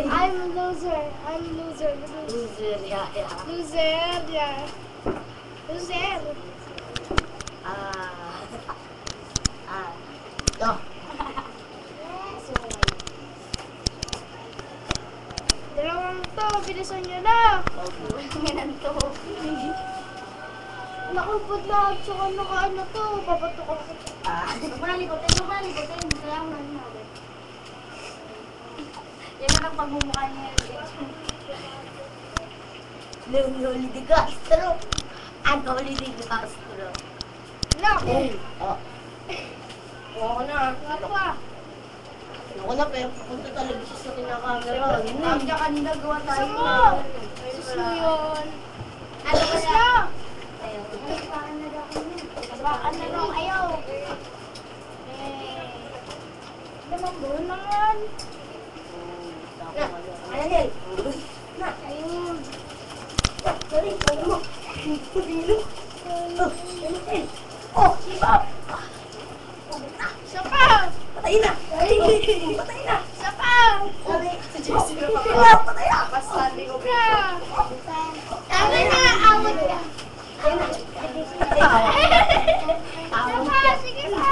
I'm a loser. I'm a loser. Loser, yeah. Loser, yeah. Loser. To. Dalawang to, bilisan nyo na. Ganun to. Nakupot lahat, tsaka naka-ano to, papatok ako. Huwag mo na libutin. Kaya mo na natin. Yan na ang pagmumukha niya. Leonoli de Castro. Anoli de Castro. Naku! Oh. Ako na. Ano pa? Ako na, pero punta talaga siya sa kinakamera. Sabi niya kanina gawa tayo. Gusto mo? Gusto mo yun? Ano ba siya? Baka na lang, ayaw. Lumambol naman. Anel. Ayun. Sorry, ano mo? Pudilo. Oh, iba. Isa pa! Patay na. Patay na. Isa pa! Sorry. Si Jessie na Patay na. Pasali ko. Isa! Tama na, awat ka. Isa pa, sige pa!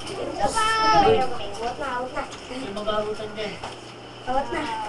Isa pa! Awat na. Yung magagutan dyan. Awat na.